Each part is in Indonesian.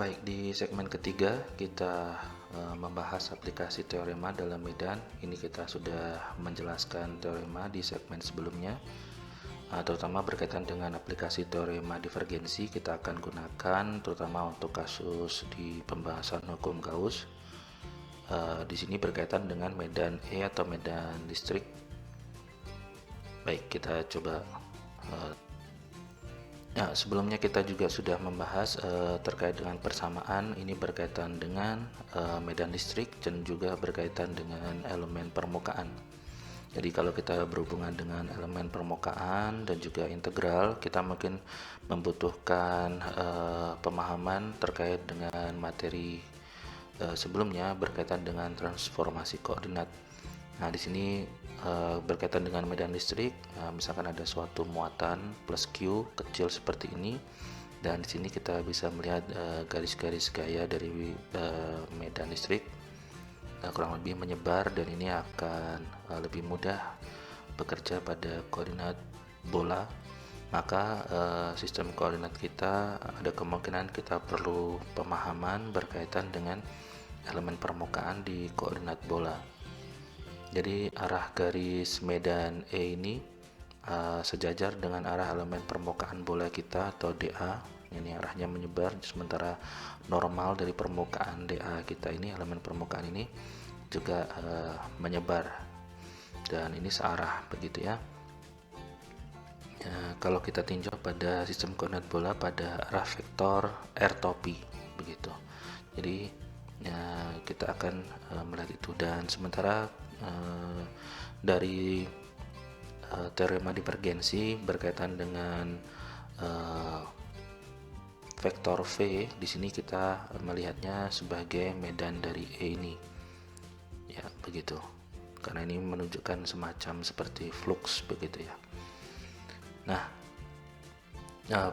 Baik, di segmen ketiga kita membahas aplikasi teorema dalam medan. Ini kita sudah menjelaskan teorema di segmen sebelumnya, terutama berkaitan dengan aplikasi teorema divergensi. Kita akan gunakan terutama untuk kasus di pembahasan hukum Gauss. Di sini berkaitan dengan medan E atau medan listrik. Baik, kita coba. Sebelumnya kita juga sudah membahas terkait dengan persamaan. Ini berkaitan dengan medan listrik dan juga berkaitan dengan elemen permukaan. Jadi kalau kita berhubungan dengan elemen permukaan dan juga integral, kita mungkin membutuhkan pemahaman terkait dengan materi sebelumnya berkaitan dengan transformasi koordinat. Nah, di sini berkaitan dengan medan listrik, misalkan ada suatu muatan plus Q kecil seperti ini, dan di sini kita bisa melihat garis-garis gaya dari medan listrik kurang lebih menyebar, dan ini akan lebih mudah bekerja pada koordinat bola. Maka sistem koordinat kita ada kemungkinan kita perlu pemahaman berkaitan dengan elemen permukaan di koordinat bola. Jadi arah garis medan E ini sejajar dengan arah elemen permukaan bola kita atau DA. Ini arahnya menyebar, sementara normal dari permukaan DA kita ini, elemen permukaan ini juga menyebar, dan ini searah begitu ya. Kalau kita tinjau pada sistem koordinat bola pada arah vektor R topi begitu. Jadi kita akan melihat itu, dan sementara dari teorema divergensi berkaitan dengan vektor V, di sini kita melihatnya sebagai medan dari E ini, ya begitu, karena ini menunjukkan semacam seperti flux begitu ya. Nah,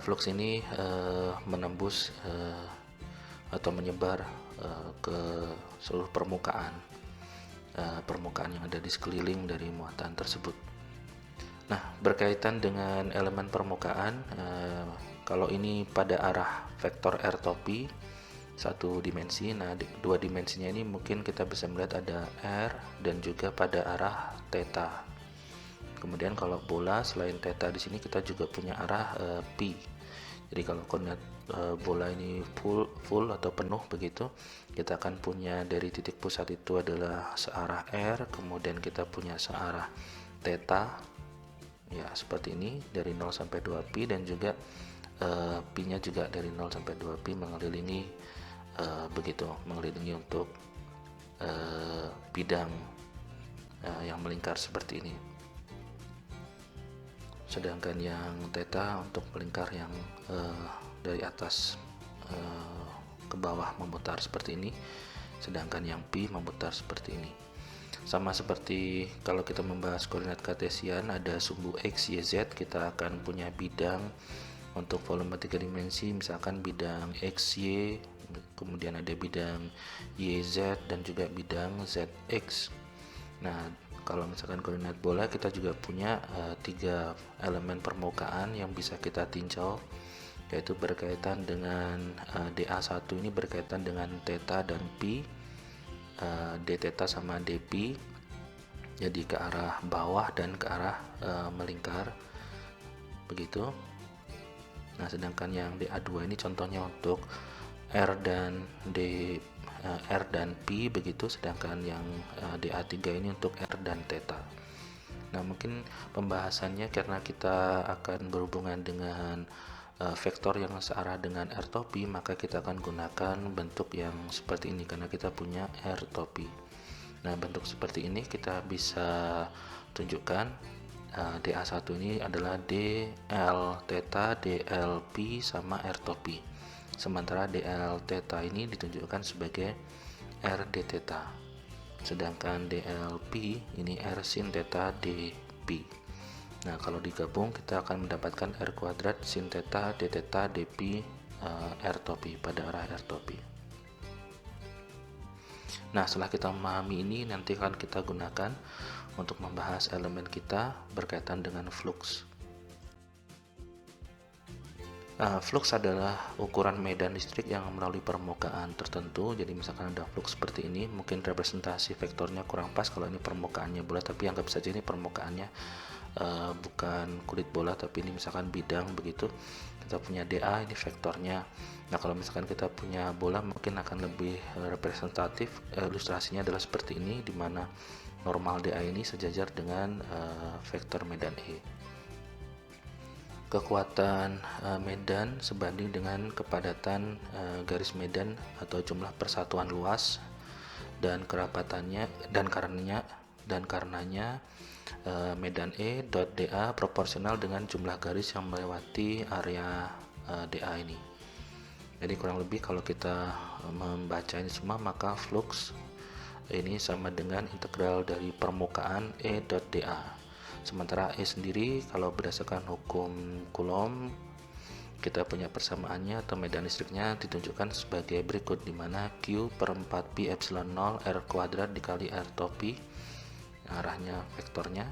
flux ini menembus atau menyebar ke seluruh permukaan yang ada di sekeliling dari muatan tersebut. Nah, berkaitan dengan elemen permukaan, kalau ini pada arah vektor R topi satu dimensi, nah dua dimensinya ini mungkin kita bisa melihat ada R dan juga pada arah theta. Kemudian kalau bola, selain theta di sini kita juga punya arah pi. Jadi kalau koordinat bola ini full atau penuh begitu, kita akan punya dari titik pusat itu adalah searah R, kemudian kita punya searah theta, ya seperti ini dari 0 sampai 2 pi, dan juga pi-nya juga dari 0 sampai 2 pi mengelilingi begitu, mengelilingi untuk bidang yang melingkar seperti ini. Sedangkan yang theta untuk melingkar yang dari atas ke bawah memutar seperti ini, sedangkan yang pi memutar seperti ini. Sama seperti kalau kita membahas koordinat kartesian, ada sumbu x, y, z, kita akan punya bidang untuk volume 3 dimensi, misalkan bidang x, y, kemudian ada bidang y, z, dan juga bidang zx. Nah, kalau misalkan koordinat bola, kita juga punya 3 elemen permukaan yang bisa kita tinjau, yaitu berkaitan dengan DA1 ini berkaitan dengan theta dan pi, d theta sama d pi, jadi ke arah bawah dan ke arah melingkar begitu. Nah, sedangkan yang DA2 ini contohnya untuk R dan P begitu, sedangkan yang DA3 ini untuk R dan theta. Nah, mungkin pembahasannya karena kita akan berhubungan dengan vektor yang searah dengan R topi, maka kita akan gunakan bentuk yang seperti ini karena kita punya R topi. Nah, bentuk seperti ini kita bisa tunjukkan. DA1 ini adalah DL theta, DL P sama R topi. Sementara DL theta ini ditunjukkan sebagai R d theta. Sedangkan DL P ini R sin theta d P. Nah, kalau digabung kita akan mendapatkan R kuadrat sin theta d theta d P R topi pada arah R topi. Nah, setelah kita memahami ini, nanti akan kita gunakan untuk membahas elemen kita berkaitan dengan flux. Flux adalah ukuran medan listrik yang melalui permukaan tertentu. Jadi misalkan ada flux seperti ini, mungkin representasi vektornya kurang pas kalau ini permukaannya bulat, tapi anggap saja ini permukaannya bukan kulit bola, tapi ini misalkan bidang begitu. Kita punya dA, ini vektornya. Nah, kalau misalkan kita punya bola mungkin akan lebih representatif. Ilustrasinya adalah seperti ini, di mana normal dA ini sejajar dengan vektor medan E. Kekuatan medan sebanding dengan kepadatan garis medan atau jumlah persatuan luas, dan kerapatannya dan karenanya medan E dot dA proporsional dengan jumlah garis yang melewati area dA ini. Jadi kurang lebih kalau kita membaca ini semua, maka flux ini sama dengan integral dari permukaan E dot dA. Sementara E sendiri kalau berdasarkan hukum Coulomb, kita punya persamaannya atau medan listriknya ditunjukkan sebagai berikut, di mana Q per 4 pi epsilon 0 R kuadrat dikali R topi, arahnya vektornya.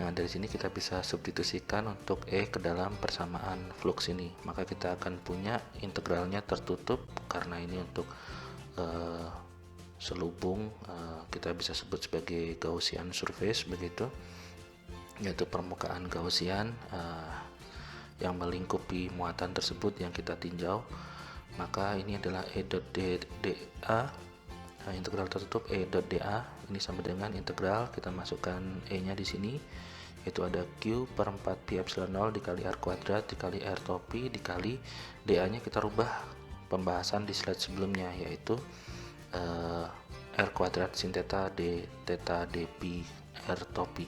Nah, dari sini kita bisa substitusikan untuk E ke dalam persamaan flux ini, maka kita akan punya integralnya tertutup karena ini untuk selubung, kita bisa sebut sebagai Gaussian surface begitu, yaitu permukaan Gaussian yang melingkupi muatan tersebut yang kita tinjau. Maka ini adalah E dot dA, integral tertutup E dot dA ini sama dengan integral, kita masukkan E nya di sini, yaitu ada Q per 4 pi epsilon 0 dikali R kuadrat dikali R topi dikali dA nya kita rubah pembahasan di slide sebelumnya, yaitu R kuadrat sin theta d theta d pi R topi.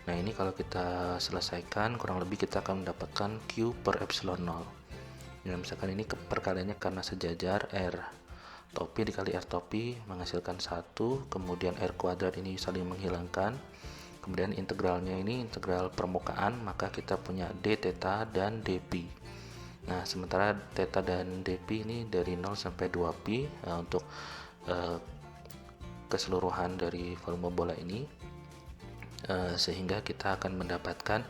Nah, ini kalau kita selesaikan kurang lebih kita akan mendapatkan Q per epsilon 0. Nah, misalkan ini perkaliannya karena sejajar, R topi dikali R topi menghasilkan 1, kemudian R kuadrat ini saling menghilangkan, kemudian integralnya ini integral permukaan, maka kita punya d theta dan dp. Nah, sementara theta dan dp ini dari 0 sampai 2pi untuk keseluruhan dari volume bola ini, sehingga kita akan mendapatkan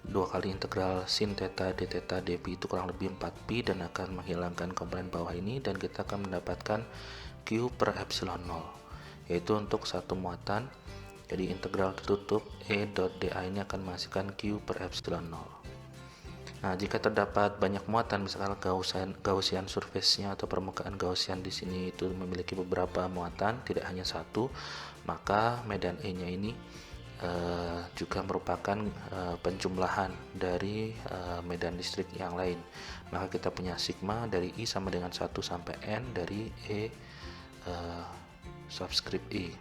2 kali integral sin theta d theta dp itu kurang lebih 4pi, dan akan menghilangkan komponen bawah ini, dan kita akan mendapatkan Q per epsilon 0, yaitu untuk satu muatan. Jadi integral tertutup E dot dA ini akan menghasilkan Q per epsilon 0. Nah, jika terdapat banyak muatan, misalkan Gaussian surface-nya atau permukaan Gaussian di sini itu memiliki beberapa muatan, tidak hanya satu, maka medan E-nya ini juga merupakan penjumlahan dari medan listrik yang lain. Maka kita punya sigma dari I sama dengan 1 sampai N dari E subscript I.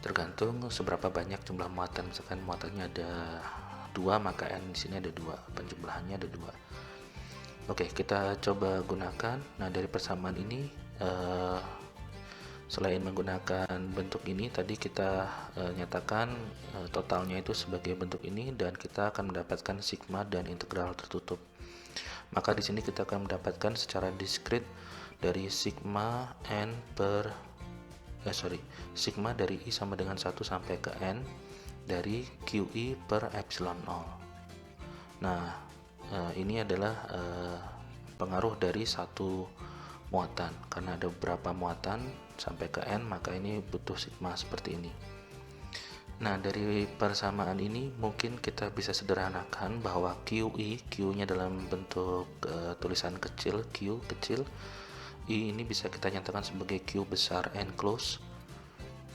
Tergantung seberapa banyak jumlah muatan. Misalkan muatannya ada 2, maka N di sini ada 2, penjumlahannya ada 2. Oke, kita coba gunakan. Nah, dari persamaan ini selain menggunakan bentuk ini, tadi kita nyatakan totalnya itu sebagai bentuk ini, dan kita akan mendapatkan sigma dan integral tertutup. Maka di sini kita akan mendapatkan secara diskrit dari sigma n per sigma dari I sama dengan 1 sampai ke N dari QI per epsilon 0. Nah, ini adalah pengaruh dari satu muatan. Karena ada beberapa muatan sampai ke N, maka ini butuh sigma seperti ini. Nah, dari persamaan ini mungkin kita bisa sederhanakan bahwa QI, Q-nya dalam bentuk tulisan kecil, Q kecil, I ini bisa kita nyatakan sebagai Q besar N close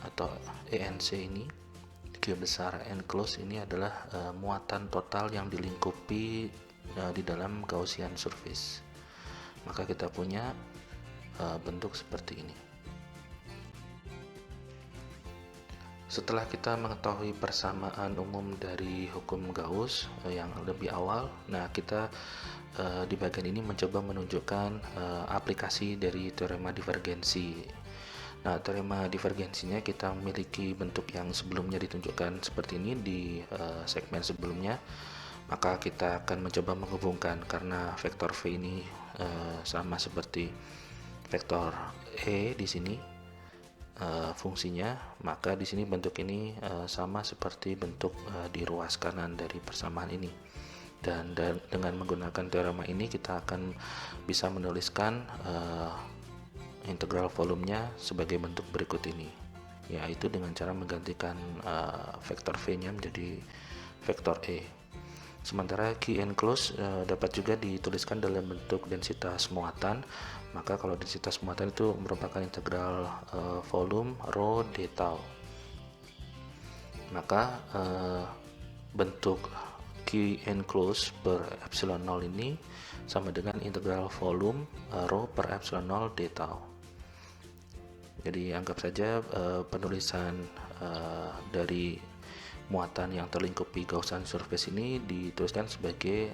atau ENC ini. Q besar N close ini adalah muatan total yang dilingkupi di dalam Gaussian surface. Maka kita punya bentuk seperti ini. Setelah kita mengetahui persamaan umum dari hukum Gauss yang lebih awal, nah kita di bagian ini mencoba menunjukkan aplikasi dari teorema divergensi. Nah, teorema divergensinya kita memiliki bentuk yang sebelumnya ditunjukkan seperti ini di segmen sebelumnya. Maka kita akan mencoba menghubungkan, karena vektor V ini sama seperti vektor E di sini fungsinya, maka di sini bentuk ini sama seperti bentuk di ruas kanan dari persamaan ini, Dan dengan menggunakan teorema ini kita akan bisa menuliskan integral volumenya sebagai bentuk berikut ini, yaitu dengan cara menggantikan vektor V-nya menjadi vektor E. Sementara Q enclosed dapat juga dituliskan dalam bentuk densitas muatan. Maka kalau densitas muatan itu merupakan integral volume rho d tau. Maka bentuk Q enclosed per epsilon 0 ini sama dengan integral volume rho per epsilon 0 d tau. Jadi anggap saja penulisan dari muatan yang terlingkupi Gaussian surface ini dituliskan sebagai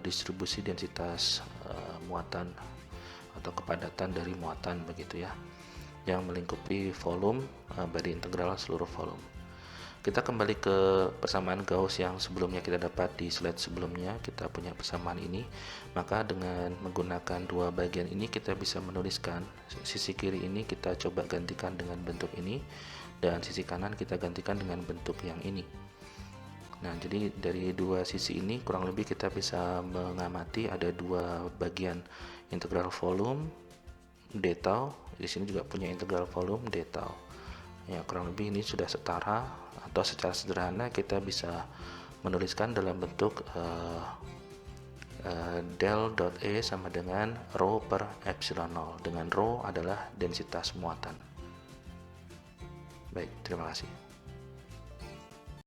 distribusi densitas muatan atau kepadatan dari muatan begitu ya, yang melingkupi volume bagi integral seluruh volume. Kita kembali ke persamaan Gauss yang sebelumnya kita dapat di slide sebelumnya. Kita punya persamaan ini, maka dengan menggunakan dua bagian ini kita bisa menuliskan sisi kiri ini kita coba gantikan dengan bentuk ini, dan sisi kanan kita gantikan dengan bentuk yang ini. Nah, jadi dari dua sisi ini kurang lebih kita bisa mengamati ada dua bagian integral volume d tau. Di sini juga punya integral volume d tau. Ya, kurang lebih ini sudah setara, atau secara sederhana kita bisa menuliskan dalam bentuk del dot E sama dengan rho per epsilon 0, dengan rho adalah densitas muatan. Baik, terima kasih.